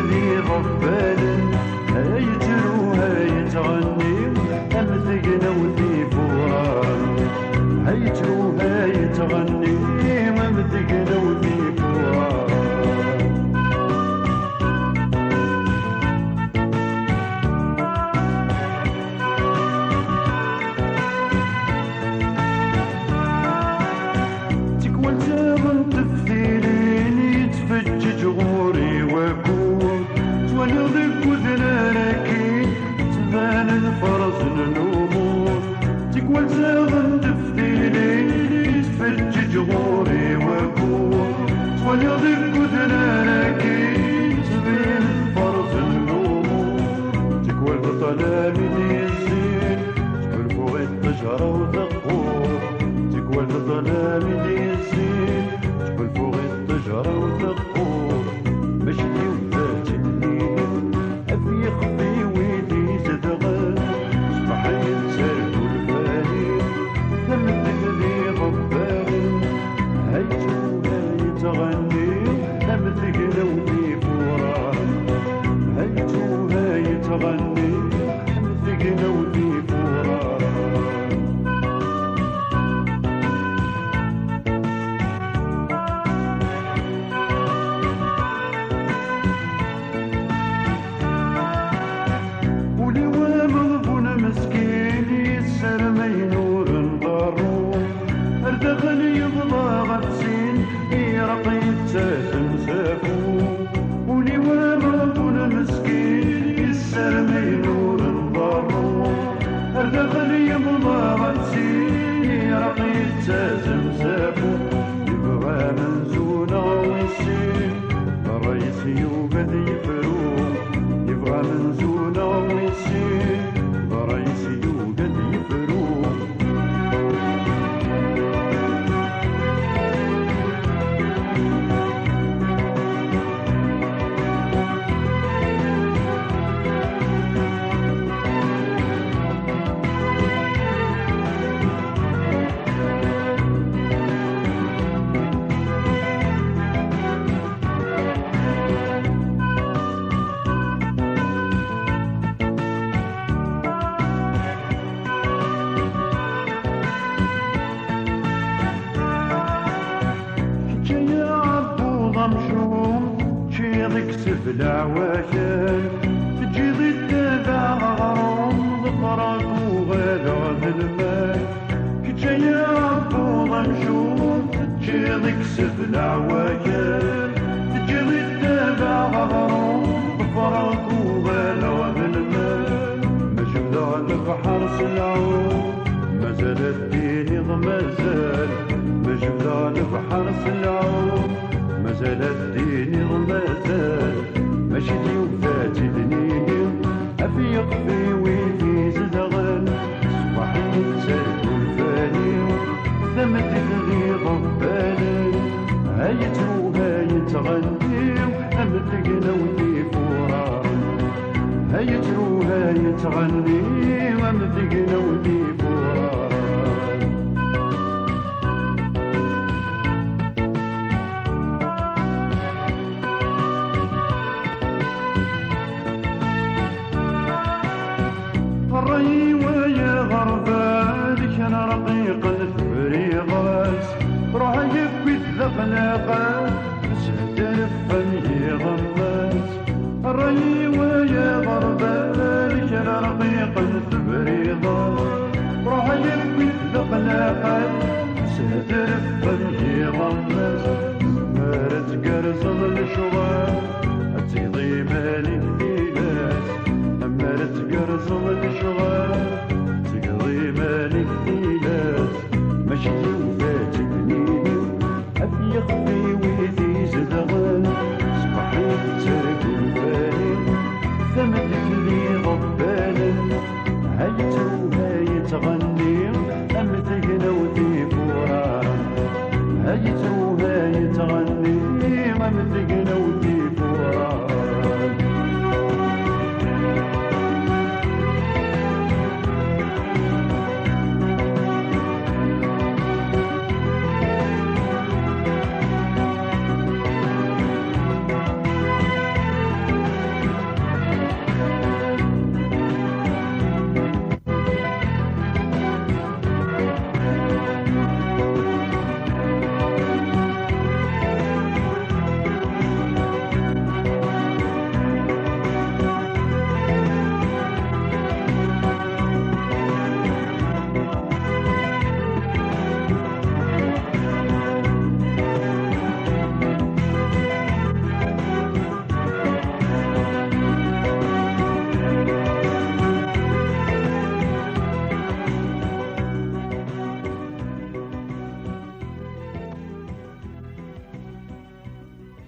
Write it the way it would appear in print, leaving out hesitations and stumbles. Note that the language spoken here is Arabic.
تغذي غفال هيتروها يتغني أم تقنو ذي فوران هيتروها يتغني أم تقنو ذي فوران تكون تغن تفثيلين يتفجج غوري وكون تولي وذنانكي تبان الفرس النمور تقول زاغن تفديلي يتفجج غوري وكون تولي وذنانكي تبان الفرس النمور تقول بطلامي الزين تقول فوق الشجرة وتقور تقول بطلامي الزين تقول فوق الشجرة وتقور باش يوفات الليل أبي يخفي ويدي زدغل صبح ينسال والفاني ثم تهدي غبال هيتوها يتغني أم تقنو ذي فوران هيتوها يتغني أم تقنو ذي فوران يبغى منزونة ويسير الرئيس يوقد يفروق يبغى منزونة ويسير الرئيس يوقد يفروق سفلع وشان تجيض التابع غرام ظفرك وغدا المال كي يا عبود مشوم تجيضك سفلع وشان تجيض التابع غرام ظفرك وغدا المال مجبدا البحر سلعون مازال الدين غمازال مجبدا البحر سلعون مازال الدين غمازال ماشي ديوفات الدنيا أفي يقفي ويدي زدغل صباح ينسال والفاني ثم تغذي غبال هيتروها يتغني أم تقنو ذي فوران هيتروها يتغني أم تقنو ذي فوران الري ويا غربال كان رقيق الفريغات روح يبي الذقلاقات سهدر فمي غمات الري ويا غربال كان رقيق الفريغات روح يبي الذقلاقات سهدر فمي غمات زمارة قرص الشغل